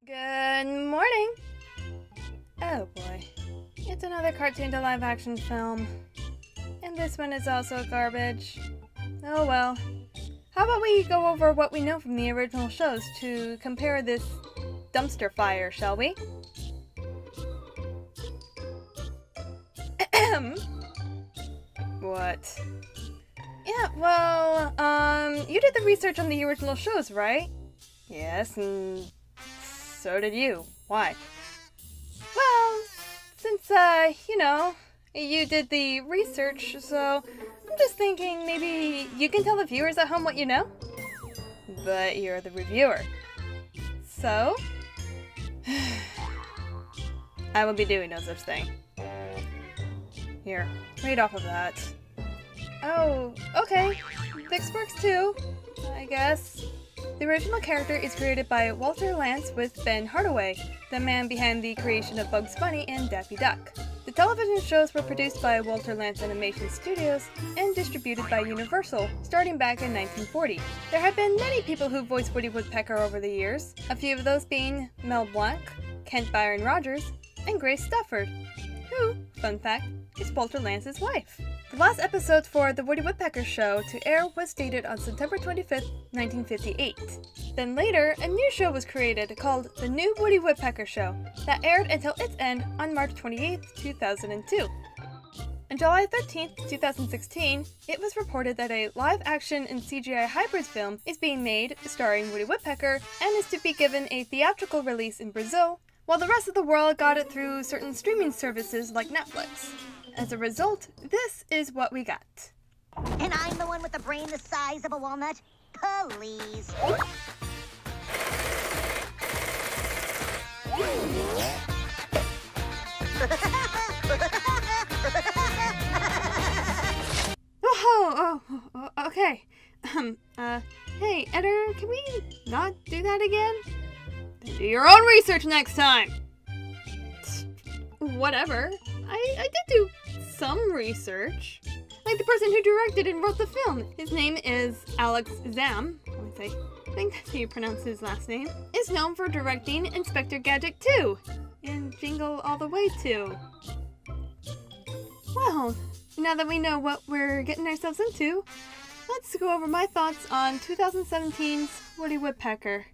Good morning! Oh boy. It's another cartoon to live action film. And this one is also garbage. Oh well. How about we go over what we know from the original shows to compare this dumpster fire, shall we? What? Yeah, well, you did the research on the original shows, right? Yes, and so did you. Why? Well, since, you did the research, so I'm just thinking maybe you can tell the viewers at home what you know? But you're the reviewer. So? I will be doing no such thing. Here, read off of that. Oh, okay. This works too, I guess. The original character is created by Walter Lantz with Ben Hardaway, the man behind the creation of Bugs Bunny and Daffy Duck. The television shows were produced by Walter Lantz Animation Studios and distributed by Universal, starting back in 1940. There have been many people who voiced Woody Woodpecker over the years, a few of those being Mel Blanc, Kent Byron Rogers, and Grace Stafford, who, fun fact, is Walter Lantz's wife. The last episode for The Woody Woodpecker Show to air was dated on September 25th, 1958. Then later, a new show was created called The New Woody Woodpecker Show that aired until its end on March 28th, 2002. On July 13th, 2016, it was reported that a live-action and CGI hybrid film is being made starring Woody Woodpecker and is to be given a theatrical release in Brazil, while the rest of the world got it through certain streaming services like Netflix. As a result, this is what we got. And I'm the one with the brain the size of a walnut? Please. Okay. Hey, Edder, can we not do that again? Then do your own research next time! Whatever. I did do some research. Like the person who directed and wrote the film. His name is Alex Zam. I think that's how you pronounce his last name. Is known for directing Inspector Gadget 2 and Jingle All the Way 2. Well, now that we know what we're getting ourselves into, let's go over my thoughts on 2017's Woody Woodpecker.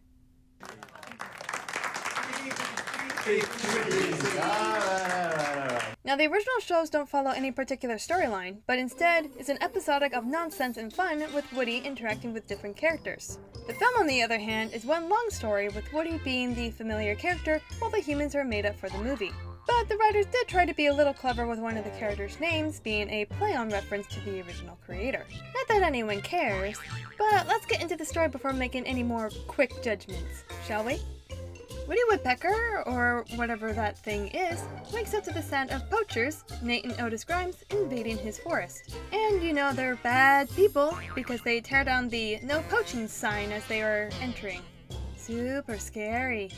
Now, the original shows don't follow any particular storyline, but instead is an episodic of nonsense and fun with Woody interacting with different characters. The film, on the other hand, is one long story with Woody being the familiar character while the humans are made up for the movie. But the writers did try to be a little clever with one of the characters' names being a play-on reference to the original creator. Not that anyone cares, but let's get into the story before making any more quick judgments, shall we? Woody Woodpecker, or whatever that thing is, wakes up to the sound of poachers, Nate and Otis Grimes, invading his forest. And you know they're bad people because they tear down the no poaching sign as they are entering. Super scary.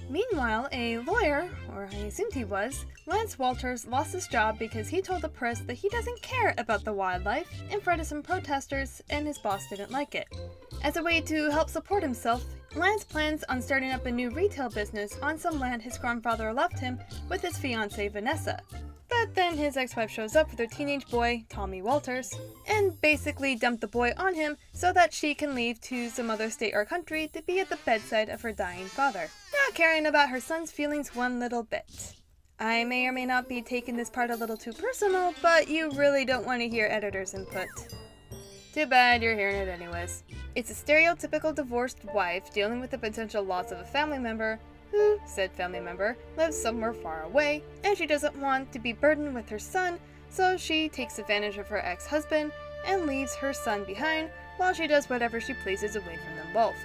Meanwhile, a lawyer, or I assumed he was, Lance Walters lost his job because he told the press that he doesn't care about the wildlife and fretted some protesters and his boss didn't like it. As a way to help support himself, Lance plans on starting up a new retail business on some land his grandfather left him with his fiancée Vanessa. But then his ex-wife shows up with her teenage boy, Tommy Walters, and basically dumped the boy on him so that she can leave to some other state or country to be at the bedside of her dying father, not caring about her son's feelings one little bit. I may or may not be taking this part a little too personal, but you really don't want to hear editor's input. Too bad you're hearing it anyways. It's a stereotypical divorced wife dealing with the potential loss of a family member who, said family member, lives somewhere far away, and she doesn't want to be burdened with her son, so she takes advantage of her ex-husband and leaves her son behind while she does whatever she pleases away from them both,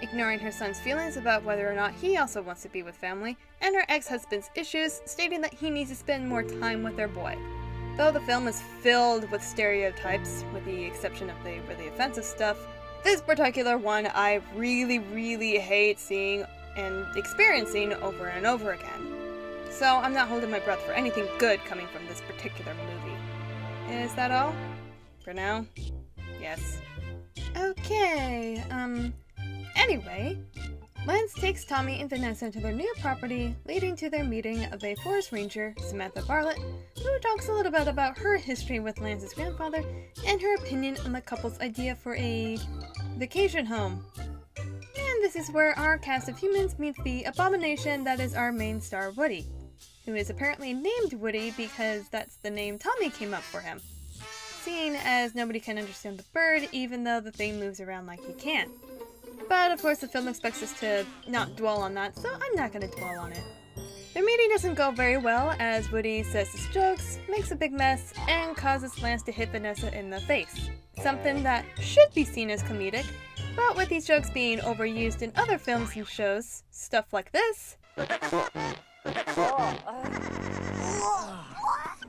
ignoring her son's feelings about whether or not he also wants to be with family, and her ex-husband's issues, stating that he needs to spend more time with their boy. Though the film is filled with stereotypes, with the exception of the really offensive stuff, this particular one I really hate seeing and experiencing over and over again. So I'm not holding my breath for anything good coming from this particular movie. Is that all? For now? Yes. Okay, anyway, Lance takes Tommy and Vanessa to their new property, leading to their meeting of a forest ranger, Samantha Bartlett, who talks a little bit about her history with Lance's grandfather and her opinion on the couple's idea for a vacation home. And this is where our cast of humans meets the abomination that is our main star, Woody, who is apparently named Woody because that's the name Tommy came up for him, seeing as nobody can understand the bird even though the thing moves around like he can. But of course the film expects us to not dwell on that, so I'm not going to dwell on it. Their meeting doesn't go very well as Woody says his jokes, makes a big mess, and causes Lance to hit Vanessa in the face. Something that should be seen as comedic, but with these jokes being overused in other films and shows, stuff like this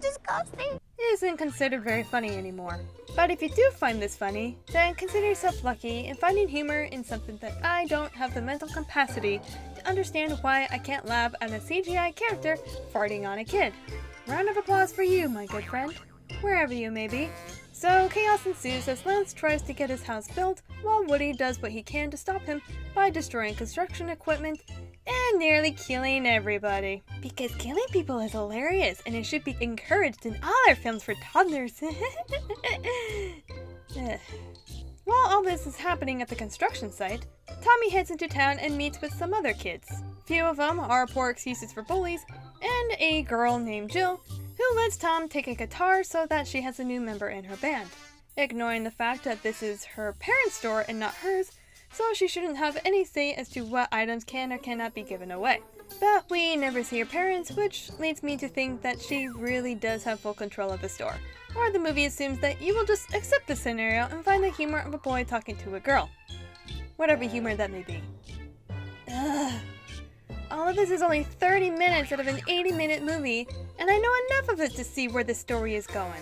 Disgusting. isn't considered very funny anymore. But if you do find this funny, then consider yourself lucky in finding humor in something that I don't have the mental capacity to understand why I can't laugh at a CGI character farting on a kid. Round of applause for you, my good friend, wherever you may be. So chaos ensues as Lance tries to get his house built, while Woody does what he can to stop him by destroying construction equipment and nearly killing everybody. Because killing people is hilarious, and it should be encouraged in all our films for toddlers. While all this is happening at the construction site, Tommy heads into town and meets with some other kids. Few of them are poor excuses for bullies, and a girl named Jill, who lets Tom take a guitar so that she has a new member in her band, ignoring the fact that this is her parents' store and not hers, so she shouldn't have any say as to what items can or cannot be given away. But we never see her parents, which leads me to think that she really does have full control of the store. Or the movie assumes that you will just accept the scenario and find the humor of a boy talking to a girl. Whatever humor that may be. Ugh. All of this is only 30 minutes out of an 80-minute movie, and I know enough of it to see where the story is going.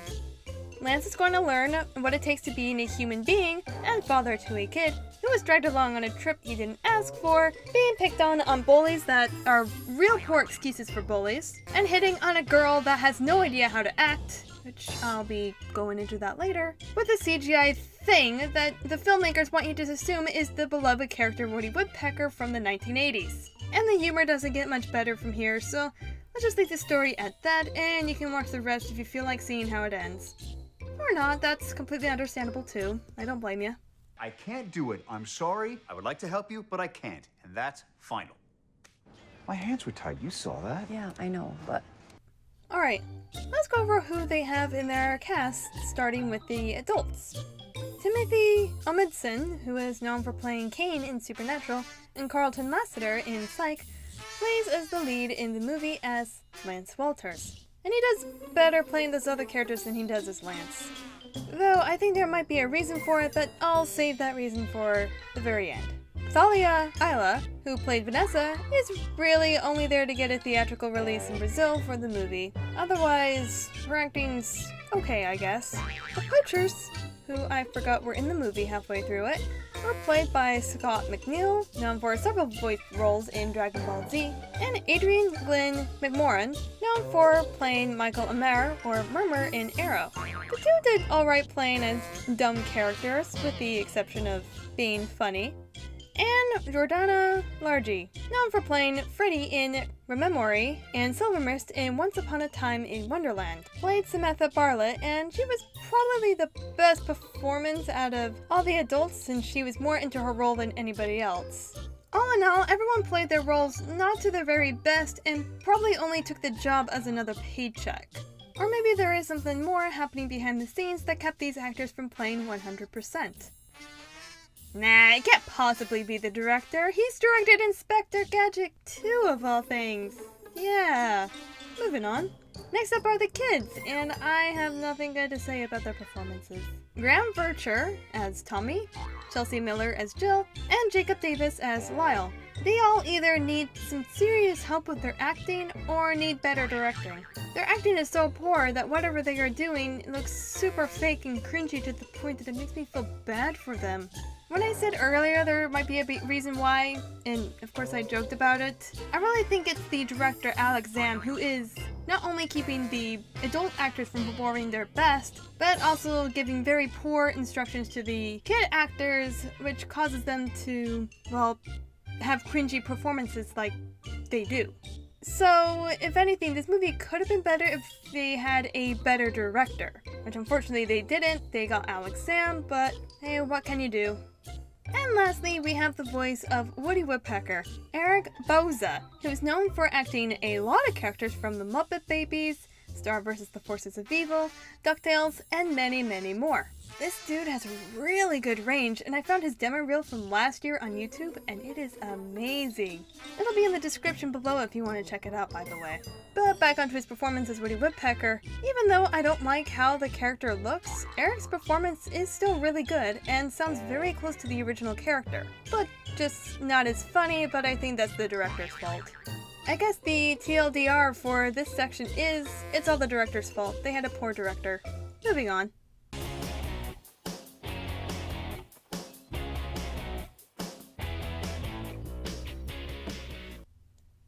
Lance is going to learn what it takes to being a human being and father to a kid who was dragged along on a trip he didn't ask for, being picked on bullies that are real poor excuses for bullies, and hitting on a girl that has no idea how to act, which I'll be going into that later, with a CGI thing that the filmmakers want you to assume is the beloved character Woody Woodpecker from the 1980s. And the humor doesn't get much better from here, so let's just leave the story at that, and you can watch the rest if you feel like seeing how it ends. Or not, that's completely understandable too. I don't blame you. I can't do it. I'm sorry. I would like to help you, but I can't. And that's final. My hands were tied. You saw that. Yeah, I know, but... Alright, let's go over who they have in their cast, starting with the adults. Timothy Omundson, who is known for playing Kane in Supernatural, and Carlton Lassiter in Psych, plays as the lead in the movie as Lance Walters. And he does better playing those other characters than he does as Lance. Though I think there might be a reason for it, but I'll save that reason for the very end. Thalia Isla, who played Vanessa, is really only there to get a theatrical release in Brazil for the movie. Otherwise, her acting's okay, I guess. The Poachers, who I forgot were in the movie halfway through it, were played by Scott McNeil, known for several voice roles in Dragon Ball Z, and Adrian Glenn McMorran, known for playing Michael Amar or Murmur in Arrow. The two did alright playing as dumb characters, with the exception of being funny. And Jordana Largy, known for playing Freddy in Rememory and Silver Mist in Once Upon a Time in Wonderland, played Samantha Bartlett, and she was probably the best performance out of all the adults since she was more into her role than anybody else. All in all, everyone played their roles not to their very best and probably only took the job as another paycheck. Or maybe there is something more happening behind the scenes that kept these actors from playing 100%. Nah, it can't possibly be the director. He's directed Inspector Gadget 2 of all things. Yeah. Moving on. Next up are the kids, and I have nothing good to say about their performances. Graham Vercher as Tommy, Chelsea Miller as Jill, and Jacob Davis as Lyle. They all either need some serious help with their acting or need better directing. Their acting is so poor that whatever they are doing looks super fake and cringy to the point that it makes me feel bad for them. When I said earlier there might be a reason why, and of course I joked about it, I really think it's the director Alex Zam who is not only keeping the adult actors from performing their best, but also giving very poor instructions to the kid actors, which causes them to, well, have cringy performances like they do. So, if anything, this movie could have been better if they had a better director, which unfortunately they didn't. They got Alex Sam, but hey, what can you do? And lastly, we have the voice of Woody Woodpecker, Eric Bauza, who is known for acting a lot of characters from The Muppet Babies, Star vs. the Forces of Evil, DuckTales, and many, many more. This dude has really good range, and I found his demo reel from last year on YouTube, and it is amazing. It'll be in the description below if you want to check it out, by the way. But back onto his performance as Woody Woodpecker, even though I don't like how the character looks, Eric's performance is still really good and sounds very close to the original character. But just not as funny, but I think that's the director's fault. I guess the TLDR for this section is, it's all the director's fault. They had a poor director. Moving on.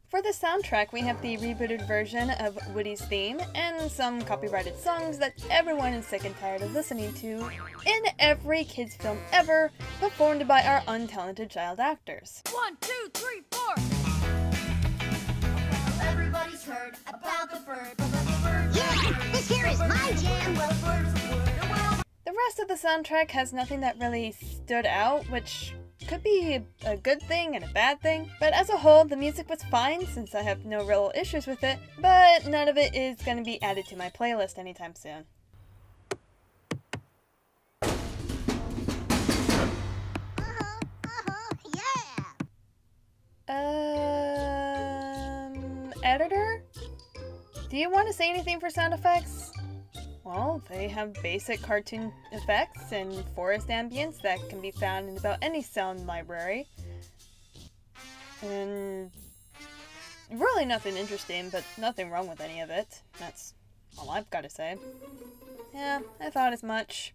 For the soundtrack, we have the rebooted version of Woody's theme and some copyrighted songs that everyone is sick and tired of listening to in every kids' film ever, performed by our untalented child actors. 1, 2, 3, 4. Everybody's heard about the bird. Yeah, this here is my jam. The rest of the soundtrack has nothing that really stood out, which could be a good thing and a bad thing, but as a whole, the music was fine since I have no real issues with it, but none of it is going to be added to my playlist anytime soon. Yeah. Editor? Do you want to say anything for sound effects? Well, they have basic cartoon effects and forest ambience that can be found in about any sound library. And really nothing interesting, but nothing wrong with any of it. That's all I've got to say. Yeah, I thought as much.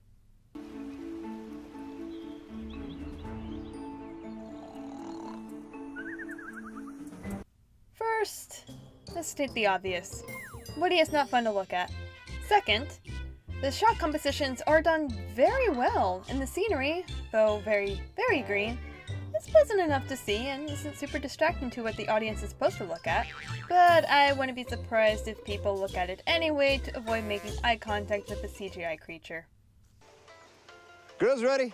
First, let's state the obvious. Woody is not fun to look at. Second, the shot compositions are done very well, and the scenery, though very, very green, is pleasant enough to see and isn't super distracting to what the audience is supposed to look at. But I wouldn't be surprised if people look at it anyway to avoid making eye contact with the CGI creature. Girls ready?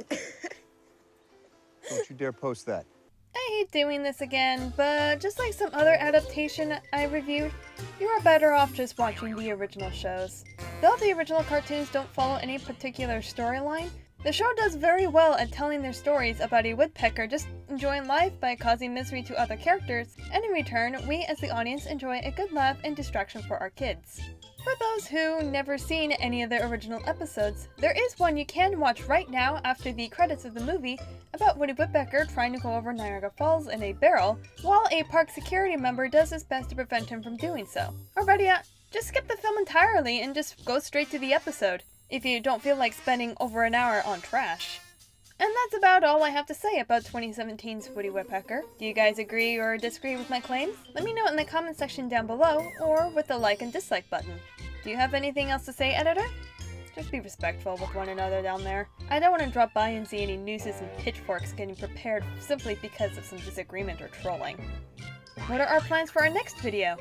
Don't you dare post that. I hate doing this again, but just like some other adaptation I reviewed, you are better off just watching the original shows. Though the original cartoons don't follow any particular storyline, the show does very well at telling their stories about a woodpecker just enjoying life by causing misery to other characters, and in return, we as the audience enjoy a good laugh and distraction for our kids. For those who never seen any of the original episodes, there is one you can watch right now after the credits of the movie about Woody Woodpecker trying to go over Niagara Falls in a barrel, while a park security member does his best to prevent him from doing so. Or better yet, just skip the film entirely and just go straight to the episode, if you don't feel like spending over an hour on trash. And that's about all I have to say about 2017's Woody Woodpecker. Do you guys agree or disagree with my claims? Let me know in the comment section down below, or with the like and dislike button. Do you have anything else to say, editor? Just be respectful with one another down there. I don't want to drop by and see any nooses and pitchforks getting prepared simply because of some disagreement or trolling. What are our plans for our next video?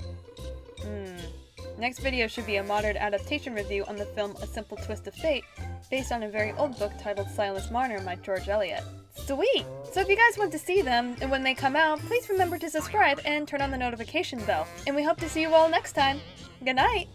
Next video should be a modern adaptation review on the film A Simple Twist of Fate, based on a very old book titled Silas Marner by George Eliot. Sweet! So if you guys want to see them, and when they come out, please remember to subscribe and turn on the notification bell. And we hope to see you all next time. Good night!